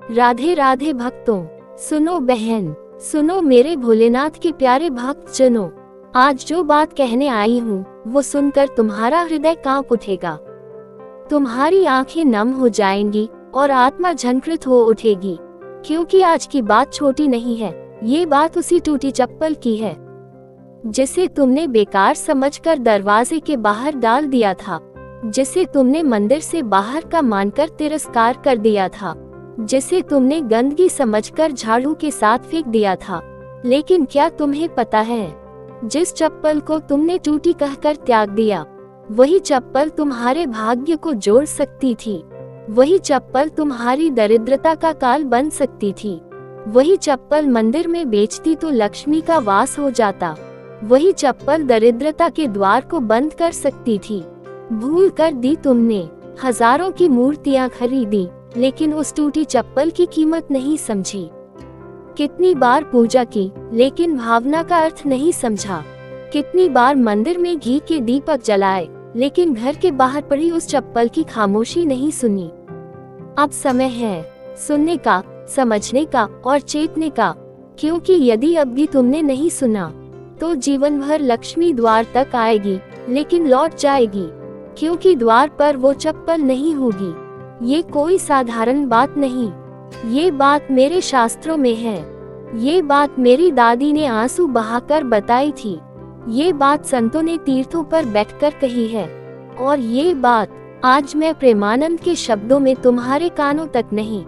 राधे राधे भक्तों, सुनो बहन, सुनो मेरे भोलेनाथ के प्यारे भक्त जनों। आज जो बात कहने आई हूँ वो सुनकर तुम्हारा हृदय कांप उठेगा, तुम्हारी आंखें नम हो जाएंगी और आत्मा झंकृत हो उठेगी, क्योंकि आज की बात छोटी नहीं है। ये बात उसी टूटी चप्पल की है जिसे तुमने बेकार समझकर दरवाजे के बाहर डाल दिया था, जिसे तुमने मंदिर से बाहर का मानकर तिरस्कार कर दिया था, जिसे तुमने गंदगी समझकर झाड़ू के साथ फेंक दिया था। लेकिन क्या तुम्हें पता है, जिस चप्पल को तुमने टूटी कहकर त्याग दिया, वही चप्पल तुम्हारे भाग्य को जोड़ सकती थी। वही चप्पल तुम्हारी दरिद्रता का काल बन सकती थी। वही चप्पल मंदिर में बेचती तो लक्ष्मी का वास हो जाता। वही चप्पल दरिद्रता के द्वार को बंद कर सकती थी। भूल कर दी तुमने, हजारों की मूर्तियां खरीदी, लेकिन उस टूटी चप्पल की कीमत नहीं समझी। कितनी बार पूजा की, लेकिन भावना का अर्थ नहीं समझा। कितनी बार मंदिर में घी के दीपक जलाए, लेकिन घर के बाहर पड़ी उस चप्पल की खामोशी नहीं सुनी। अब समय है सुनने का, समझने का और चेतने का, क्योंकि यदि अब भी तुमने नहीं सुना तो जीवन भर लक्ष्मी द्वार तक आएगी, लेकिन लौट जाएगी, क्योंकि द्वार पर वो चप्पल नहीं होगी। ये कोई साधारण बात नहीं, ये बात मेरे शास्त्रों में है। ये बात मेरी दादी ने आंसू बहाकर बताई थी। ये बात संतों ने तीर्थों पर बैठकर कही है, और ये बात आज मैं प्रेमानंद के शब्दों में तुम्हारे कानों तक नहीं,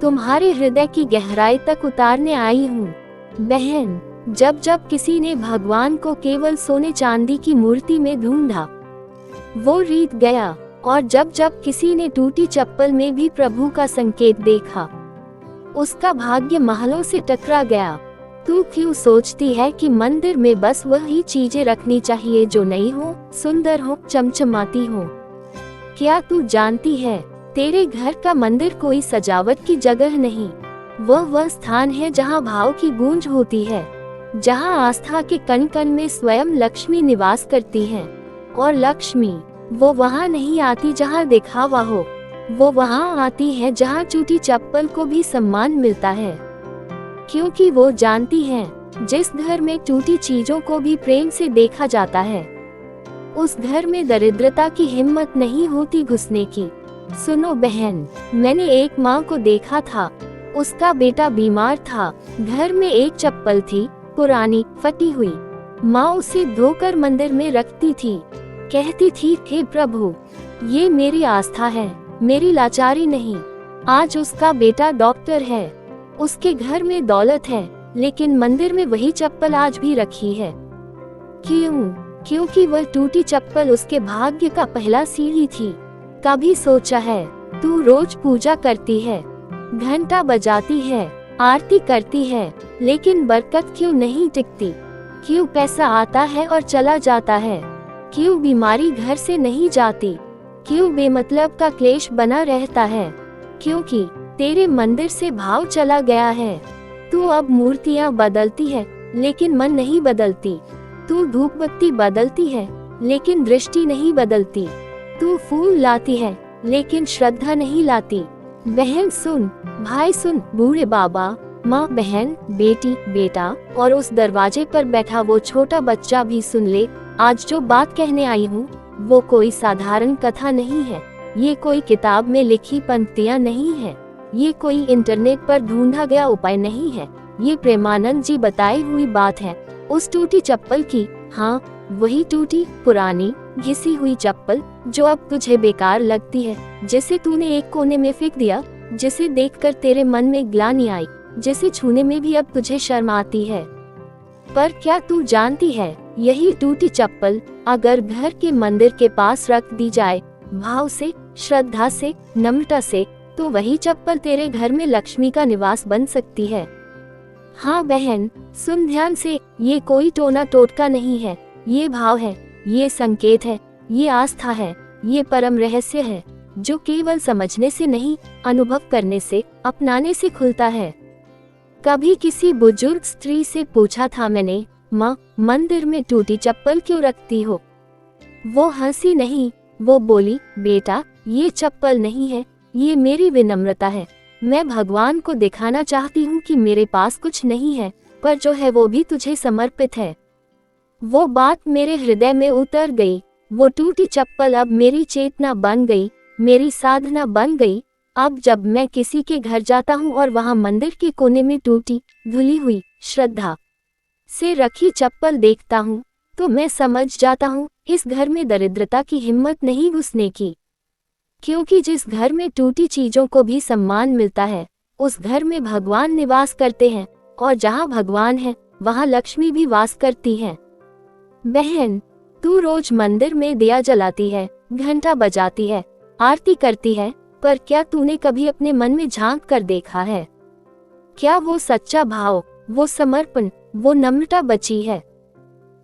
तुम्हारे हृदय की गहराई तक उतारने आई हूँ। बहन, जब जब किसी ने भगवान को केवल सोने चांदी की मूर्ति में ढूंढा, वो रीत गया, और जब जब किसी ने टूटी चप्पल में भी प्रभु का संकेत देखा, उसका भाग्य महलों से टकरा गया। तू क्यों सोचती है कि मंदिर में बस वही चीजें रखनी चाहिए जो नई हो, सुंदर हो, चमचमाती हो? क्या तू जानती है, तेरे घर का मंदिर कोई सजावट की जगह नहीं, वह स्थान है जहाँ भाव की गूंज होती है, जहाँ आस्था के कण कण में स्वयं लक्ष्मी निवास करती है। और लक्ष्मी वो वहाँ नहीं आती जहाँ दिखावा हो, वो वहाँ आती है जहाँ टूटी चप्पल को भी सम्मान मिलता है, क्योंकि वो जानती है जिस घर में टूटी चीजों को भी प्रेम से देखा जाता है, उस घर में दरिद्रता की हिम्मत नहीं होती घुसने की। सुनो बहन, मैंने एक माँ को देखा था, उसका बेटा बीमार था, घर में एक चप्पल थी, पुरानी फटी हुई। माँ उसे धोकर मंदिर में रखती थी, कहती थी, हे प्रभु, ये मेरी आस्था है, मेरी लाचारी नहीं। आज उसका बेटा डॉक्टर है, उसके घर में दौलत है, लेकिन मंदिर में वही चप्पल आज भी रखी है। क्यों? क्योंकि वह टूटी चप्पल उसके भाग्य का पहला सीढ़ी थी। कभी सोचा है, तू रोज पूजा करती है, घंटा बजाती है, आरती करती है, लेकिन बरकत क्यों नहीं टिकती? क्यों पैसा आता है और चला जाता है? क्यों बीमारी घर से नहीं जाती? क्यों बेमतलब का क्लेश बना रहता है? क्योंकि तेरे मंदिर से भाव चला गया है। तू अब मूर्तियाँ बदलती है, लेकिन मन नहीं बदलती। तू धूप बत्ती बदलती है, लेकिन दृष्टि नहीं बदलती। तू फूल लाती है, लेकिन श्रद्धा नहीं लाती। बहन सुन, भाई सुन, बूढ़े बाबा, माँ, बहन, बेटी, बेटा और उस दरवाजे पर बैठा वो छोटा बच्चा भी सुन ले। आज जो बात कहने आई हूँ वो कोई साधारण कथा नहीं है, ये कोई किताब में लिखी पंक्तियाँ नहीं है, ये कोई इंटरनेट पर ढूंढा गया उपाय नहीं है। ये प्रेमानंद जी बताई हुई बात है, उस टूटी चप्पल की। हाँ, वही टूटी, पुरानी, घिसी हुई चप्पल जो अब तुझे बेकार लगती है, जिसे तूने एक कोने में फेंक दिया, जिसे देखकर तेरे मन में ग्लानि आई, जिसे छूने में भी अब तुझे शर्म आती है। पर क्या तू जानती है, यही टूटी चप्पल अगर घर के मंदिर के पास रख दी जाए, भाव से, श्रद्धा से, नम्रता से, तो वही चप्पल तेरे घर में लक्ष्मी का निवास बन सकती है। हाँ बहन, सुन ध्यान से, ये कोई टोना टोटका नहीं है, ये भाव है, ये संकेत है, ये आस्था है, ये परम रहस्य है, जो केवल समझने से नहीं, अनुभव करने से, अपनाने से खुलता है। कभी किसी बुजुर्ग स्त्री से पूछा था मैंने, माँ, मंदिर में टूटी चप्पल क्यों रखती हो? वो हंसी नहीं, वो बोली, बेटा, ये चप्पल नहीं है, ये मेरी विनम्रता है, मैं भगवान को दिखाना चाहती हूँ कि मेरे पास कुछ नहीं है, पर जो है वो भी तुझे समर्पित है। वो बात मेरे हृदय में उतर गई। वो टूटी चप्पल अब मेरी चेतना बन गई, मेरी साधना बन गई। अब जब मैं किसी के घर जाता हूँ और वहाँ मंदिर के कोने में टूटी धुली हुई श्रद्धा से रखी चप्पल देखता हूँ, तो मैं समझ जाता हूँ इस घर में दरिद्रता की हिम्मत नहीं घुसने की। क्योंकि जिस घर में टूटी चीजों को भी सम्मान मिलता है, उस घर में भगवान निवास करते हैं, और जहाँ भगवान है वहाँ लक्ष्मी भी वास करती है। बहन, तू रोज मंदिर में दिया जलाती है, घंटा बजाती है, आरती करती है, पर क्या तूने कभी अपने मन में झांक कर देखा है? क्या वो सच्चा भाव, वो समर्पण, वो नम्रता बची है,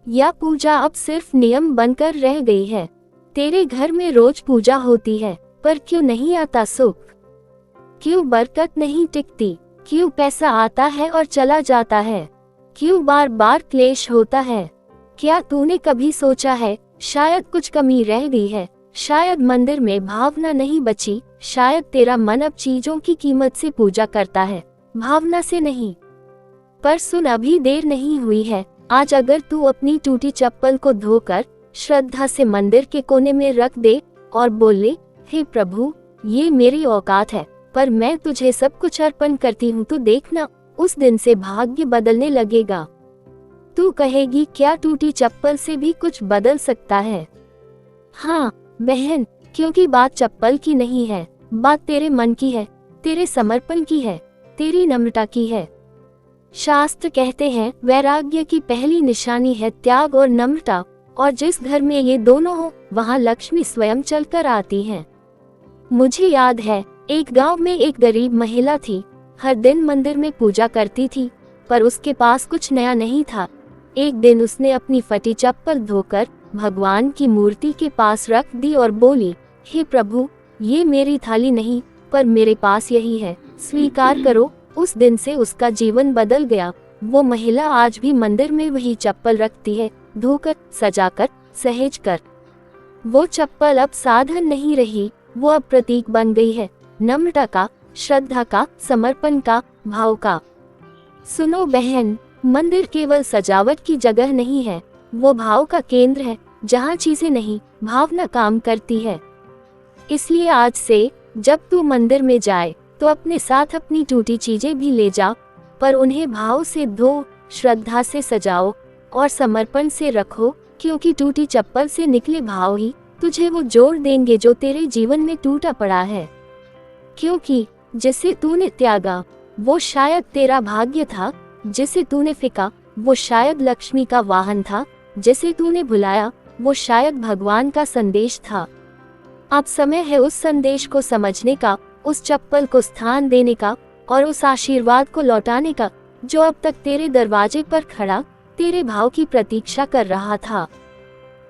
या पूजा अब सिर्फ नियम बनकर रह गई है? तेरे घर में रोज पूजा होती है, पर क्यों नहीं आता सुख? क्यों बरकत नहीं टिकती? क्यों पैसा आता है और चला जाता है? क्यों बार बार क्लेश होता है? क्या तूने कभी सोचा है शायद कुछ कमी रह गई है, शायद मंदिर में भावना नहीं बची, शायद तेरा मन अब चीजों की कीमत से पूजा करता है, भावना से नहीं। पर सुन, अभी देर नहीं हुई है। आज अगर तू अपनी टूटी चप्पल को धोकर श्रद्धा से मंदिर के कोने में रख दे और बोले, हे प्रभु, ये मेरी औकात है, पर मैं तुझे सब कुछ अर्पण करती हूँ, तो देखना उस दिन से भाग्य बदलने लगेगा। तू कहेगी, क्या टूटी चप्पल से भी कुछ बदल सकता है? हाँ बहन, क्योंकि बात चप्पल की नहीं है, बात तेरे मन की है, तेरे समर्पण की है, तेरी नम्रता की है। शास्त्र कहते हैं वैराग्य की पहली निशानी है त्याग और नम्रता, और जिस घर में ये दोनों हो वहाँ लक्ष्मी स्वयं चलकर आती हैं। मुझे याद है, एक गांव में एक गरीब महिला थी। हर दिन मंदिर में पूजा करती थी, पर उसके पास कुछ नया नहीं था। एक दिन उसने अपनी फटी चप्पल धोकर भगवान की मूर्ति के पास रख दी और बोली, हे प्रभु, ये मेरी थाली नहीं, पर मेरे पास यही है, स्वीकार करो। उस दिन से उसका जीवन बदल गया। वो महिला आज भी मंदिर में वही चप्पल रखती है, धोकर, सजाकर, सहेजकर। वो चप्पल अब साधन नहीं रही, वो अब प्रतीक बन गई है, नम्रता का, श्रद्धा का, समर्पण का, भाव का। सुनो बहन, मंदिर केवल सजावट की जगह नहीं है, वो भाव का केंद्र है, जहाँ चीजें नहीं, भावना काम करती है। इसलिए आज से जब तू मंदिर में जाए तो अपने साथ अपनी टूटी चीजें भी ले जा, पर उन्हें भाव से धो, श्रद्धा से सजाओ और समर्पण से रखो, क्योंकि टूटी चप्पल से निकले भाव ही तुझे वो जोड़ देंगे जो तेरे जीवन में टूटा पड़ा है। क्योंकि जिसे तूने त्यागा वो शायद तेरा भाग्य था, जिसे तूने फेंका वो शायद लक्ष्मी का वाहन था, जिसे तूने भुलाया वो शायद भगवान का संदेश था। अब समय है उस संदेश को समझने का, उस चप्पल को स्थान देने का और उस आशीर्वाद को लौटाने का जो अब तक तेरे दरवाजे पर खड़ा तेरे भाव की प्रतीक्षा कर रहा था।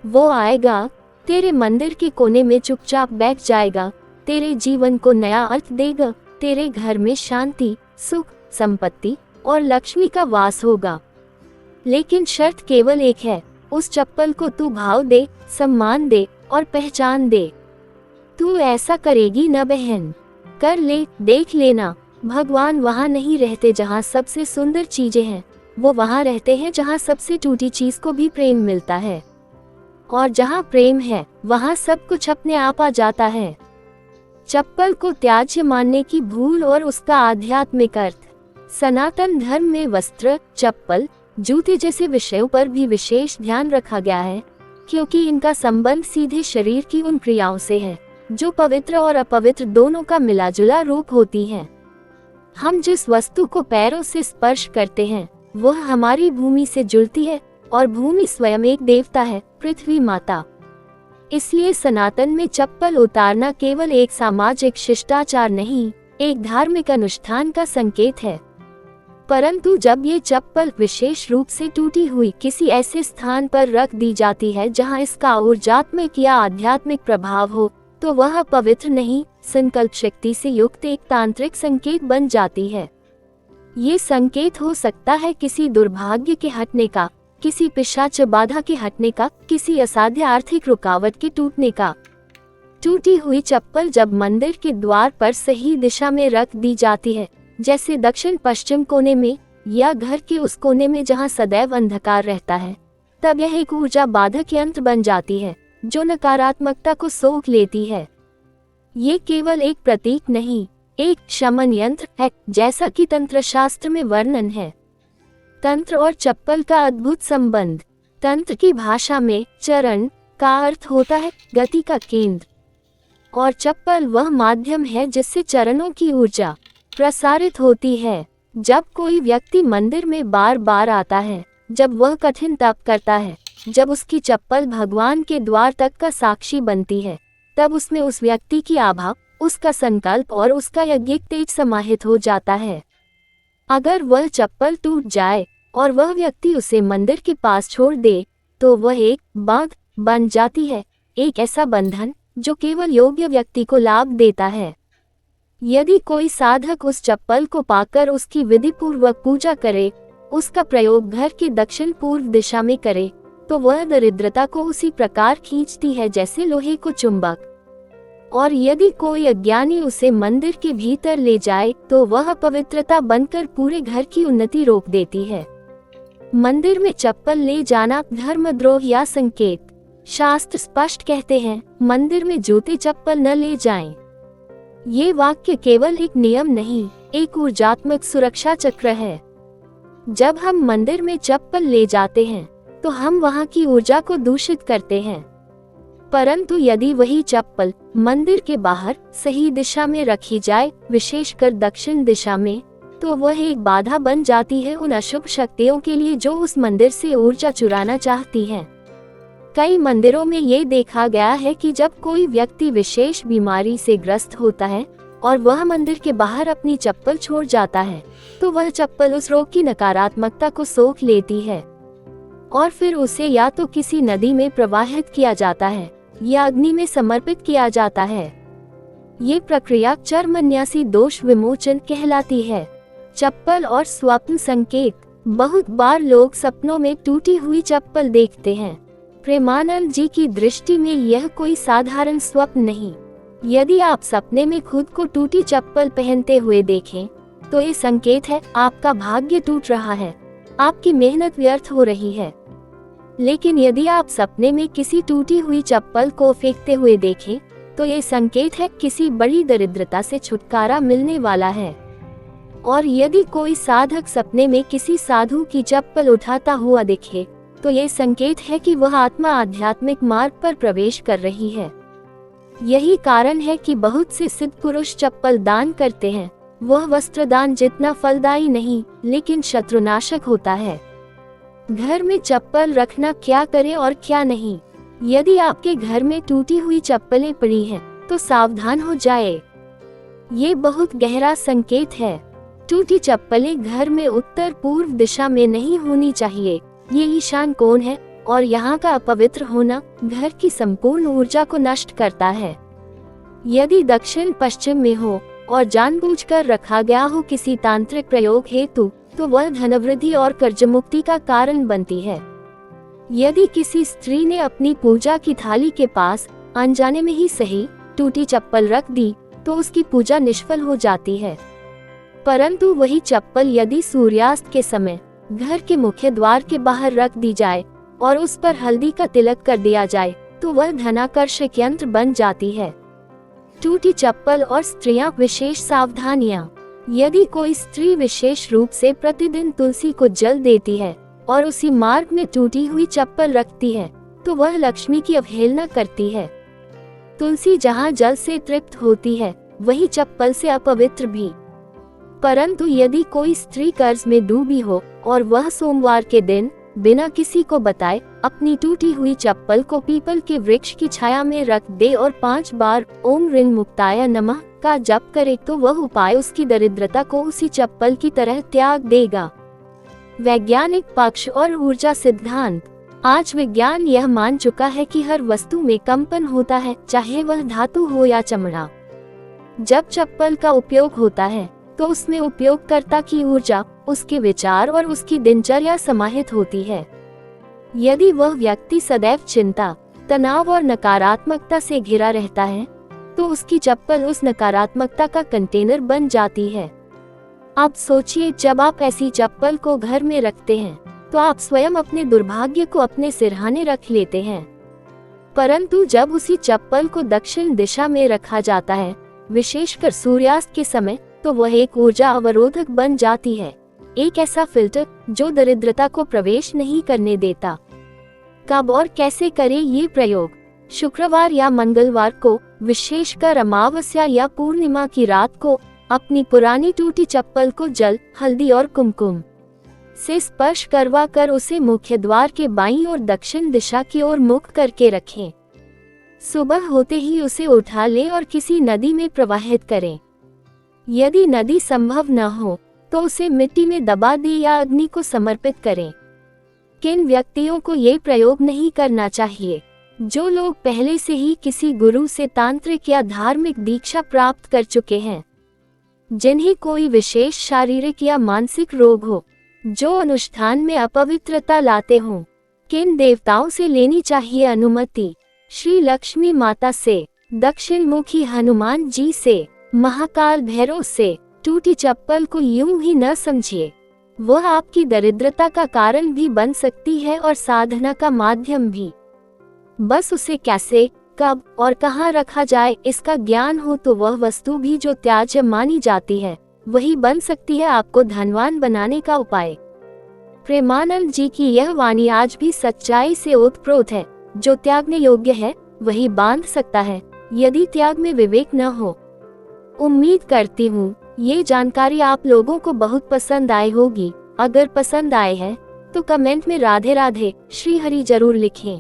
वो आएगा, तेरे मंदिर के कोने में चुपचाप बैठ जाएगा, तेरे जीवन को नया अर्थ देगा, तेरे घर में शांति, सुख, संपत्ति और लक्ष्मी का वास होगा। लेकिन शर्त केवल एक है, उस चप्पल को तू भाव दे, सम्मान दे और पहचान दे। तू ऐसा करेगी न बहन? कर ले, देख लेना, भगवान वहाँ नहीं रहते जहाँ सबसे सुंदर चीजें हैं, वो वहाँ रहते हैं जहाँ सबसे टूटी चीज को भी प्रेम मिलता है। और जहाँ प्रेम है वहाँ सब कुछ अपने आप आ जाता है। चप्पल को त्याज्य मानने की भूल और उसका आध्यात्मिक अर्थ। सनातन धर्म में वस्त्र, चप्पल, जूते जैसे विषयों पर भी विशेष ध्यान रखा गया है, क्योंकि इनका संबंध सीधे शरीर की उन क्रियाओं से है जो पवित्र और अपवित्र दोनों का मिलाजुला रूप होती हैं। हम जिस वस्तु को पैरों से स्पर्श करते हैं वह हमारी भूमि से जुड़ती है, और भूमि स्वयं एक देवता है, पृथ्वी माता। इसलिए सनातन में चप्पल उतारना केवल एक सामाजिक शिष्टाचार नहीं, एक धार्मिक अनुष्ठान का संकेत है। परंतु जब ये चप्पल विशेष रूप से टूटी हुई किसी ऐसे स्थान पर रख दी जाती है जहां इसका ऊर्जात्मक या आध्यात्मिक प्रभाव हो, तो वह पवित्र नहीं, संकल्प शक्ति से युक्त एक तांत्रिक संकेत बन जाती है। ये संकेत हो सकता है किसी दुर्भाग्य के हटने का, किसी पिशाच बाधा के हटने का, किसी असाध्य आर्थिक रुकावट के टूटने का। टूटी हुई चप्पल जब मंदिर के द्वार पर सही दिशा में रख दी जाती है, जैसे दक्षिण पश्चिम कोने में या घर के उस कोने में जहां सदैव अंधकार रहता है, तब यह एक ऊर्जा बाधक यंत्र बन जाती है जो नकारात्मकता को सोख लेती है। ये केवल एक प्रतीक नहीं, एक शमन यंत्र है, जैसा कि तंत्र शास्त्र में वर्णन है। तंत्र और चप्पल का अद्भुत संबंध। तंत्र की भाषा में चरण का अर्थ होता है गति का केंद्र, और चप्पल वह माध्यम है जिससे चरणों की ऊर्जा प्रसारित होती है। जब कोई व्यक्ति मंदिर में बार बार आता है, जब वह कठिन तप करता है, जब उसकी चप्पल भगवान के द्वार तक का साक्षी बनती है, तब उसमें उस व्यक्ति की आभा, उसका संकल्प और उसका यज्ञिक तेज समाहित हो जाता है। अगर वह चप्पल टूट जाए और वह व्यक्ति उसे मंदिर के पास छोड़ दे, तो वह एक बांध बन जाती है, एक ऐसा बंधन जो केवल योग्य व्यक्ति को लाभ देता है। यदि कोई साधक उस चप्पल को पाकर उसकी विधि पूर्वक पूजा करे, उसका प्रयोग घर के दक्षिण पूर्व दिशा में करे, तो वह दरिद्रता को उसी प्रकार खींचती है जैसे लोहे को चुंबक। और यदि कोई अज्ञानी उसे मंदिर के भीतर ले जाए, तो वह पवित्रता बनकर पूरे घर की उन्नति रोक देती है। मंदिर में चप्पल ले जाना धर्मद्रोह या संकेत। शास्त्र स्पष्ट कहते हैं, मंदिर में जूते चप्पल न ले जाएं। ये वाक्य केवल एक नियम नहीं, एक ऊर्जात्मक सुरक्षा चक्र है। जब हम मंदिर में चप्पल ले जाते हैं, तो हम वहां की ऊर्जा को दूषित करते हैं। परंतु यदि वही चप्पल मंदिर के बाहर सही दिशा में रखी जाए, विशेषकर दक्षिण दिशा में, तो वह एक बाधा बन जाती है उन अशुभ शक्तियों के लिए जो उस मंदिर से ऊर्जा चुराना चाहती हैं। कई मंदिरों में ये देखा गया है कि जब कोई व्यक्ति विशेष बीमारी से ग्रस्त होता है और वह मंदिर के बाहर अपनी चप्पल छोड़ जाता है, तो वह चप्पल उस रोग की नकारात्मकता को सोख लेती है और फिर उसे या तो किसी नदी में प्रवाहित किया जाता है या अग्नि में समर्पित किया जाता है। ये प्रक्रिया चरमन्यासी दोष विमोचन कहलाती है। चप्पल और स्वप्न संकेत। बहुत बार लोग सपनों में टूटी हुई चप्पल देखते हैं। प्रेमानंद जी की दृष्टि में यह कोई साधारण स्वप्न नहीं। यदि आप सपने में खुद को टूटी चप्पल पहनते हुए देखें, तो ये संकेत है आपका भाग्य टूट रहा है, आपकी मेहनत व्यर्थ हो रही है। लेकिन यदि आप सपने में किसी टूटी हुई चप्पल को फेंकते हुए देखें, तो ये संकेत है किसी बड़ी दरिद्रता से छुटकारा मिलने वाला है। और यदि कोई साधक सपने में किसी साधु की चप्पल उठाता हुआ दिखे, तो ये संकेत है कि वह आत्मा आध्यात्मिक मार्ग पर प्रवेश कर रही है। यही कारण है कि बहुत से सिद्ध पुरुष चप्पल दान करते हैं। वह वस्त्र दान जितना फलदायी नहीं, लेकिन शत्रुनाशक होता है। घर में चप्पल रखना क्या करें और क्या नहीं। यदि आपके घर में टूटी हुई चप्पलें पड़ी हैं, तो सावधान हो जाए। ये बहुत गहरा संकेत है। टूटी चप्पलें घर में उत्तर पूर्व दिशा में नहीं होनी चाहिए। ये ईशान कोण है और यहाँ का अपवित्र होना घर की संपूर्ण ऊर्जा को नष्ट करता है। यदि दक्षिण पश्चिम में हो और जानबूझकर रखा गया हो किसी तांत्रिक प्रयोग हेतु, तो वह धनवृद्धि और कर्ज मुक्ति का कारण बनती है। यदि किसी स्त्री ने अपनी पूजा की थाली के पास अनजाने में ही सही टूटी चप्पल रख दी, तो उसकी पूजा निष्फल हो जाती है। परंतु वही चप्पल यदि सूर्यास्त के समय घर के मुख्य द्वार के बाहर रख दी जाए और उस पर हल्दी का तिलक कर दिया जाए, तो वह धनाकर्षक यंत्र बन जाती है। टूटी चप्पल और स्त्रियां विशेष सावधानियां। यदि कोई स्त्री विशेष रूप से प्रतिदिन तुलसी को जल देती है और उसी मार्ग में टूटी हुई चप्पल रखती है, तो वह लक्ष्मी की अवहेलना करती है। तुलसी जहाँ जल से तृप्त होती है, वही चप्पल से अपवित्र भी। परंतु यदि कोई स्त्री कर्ज में डूबी हो और वह सोमवार के दिन बिना किसी को बताए अपनी टूटी हुई चप्पल को पीपल के वृक्ष की छाया में रख दे और 5 बार ओम ऋण मुक्ताय नमः का जप करे, तो वह उपाय उसकी दरिद्रता को उसी चप्पल की तरह त्याग देगा। वैज्ञानिक पक्ष और ऊर्जा सिद्धांत। आज विज्ञान यह मान चुका है कि हर वस्तु में कंपन होता है, चाहे वह धातु हो या चमड़ा। जब चप्पल का उपयोग होता है, तो उसमें उपयोगकर्ता की ऊर्जा, उसके विचार और उसकी दिनचर्या समाहित होती है। यदि वह व्यक्ति सदैव चिंता, तनाव और नकारात्मकता से घिरा रहता है, तो उसकी चप्पल उस नकारात्मकता का कंटेनर बन जाती है। अब सोचिए, जब आप ऐसी चप्पल को घर में रखते हैं तो आप स्वयं अपने दुर्भाग्य को अपने सिरहाने रख लेते हैं। परंतु जब उसी चप्पल को दक्षिण दिशा में रखा जाता है, विशेषकर सूर्यास्त के समय, तो वह एक ऊर्जा अवरोधक बन जाती है, एक ऐसा फिल्टर जो दरिद्रता को प्रवेश नहीं करने देता। कब और कैसे करें ये प्रयोग? शुक्रवार या मंगलवार को, विशेषकर अमावस्या या पूर्णिमा की रात को, अपनी पुरानी टूटी चप्पल को जल, हल्दी और कुमकुम से स्पर्श करवा कर उसे मुख्य द्वार के बाईं और दक्षिण दिशा की ओर मुख करके रखें। सुबह होते ही उसे उठा लें और किसी नदी में प्रवाहित करें। यदि नदी संभव न हो तो उसे मिट्टी में दबा दें या अग्नि को समर्पित करें। किन व्यक्तियों को ये प्रयोग नहीं करना चाहिए? जो लोग पहले से ही किसी गुरु से तांत्रिक या धार्मिक दीक्षा प्राप्त कर चुके हैं, जिन्हें कोई विशेष शारीरिक या मानसिक रोग हो, जो अनुष्ठान में अपवित्रता लाते हों। किन देवताओं से लेनी चाहिए अनुमति? श्री लक्ष्मी माता से, दक्षिण मुखी हनुमान जी से, महाकाल भैरव से। टूटी चप्पल को यूं ही न समझिए, वह आपकी दरिद्रता का कारण भी बन सकती है और साधना का माध्यम भी। बस उसे कैसे, कब और कहाँ रखा जाए इसका ज्ञान हो तो वह वस्तु भी जो त्याज्य मानी जाती है, वही बन सकती है आपको धनवान बनाने का उपाय। प्रेमानंद जी की यह वाणी आज भी सच्चाई से ओतप्रोत है। जो त्यागने योग्य है वही बांध सकता है, यदि त्याग में विवेक न हो। उम्मीद करती हूँ ये जानकारी आप लोगों को बहुत पसंद आई होगी। अगर पसंद आए है तो कमेंट में राधे राधे श्री हरि जरूर लिखें।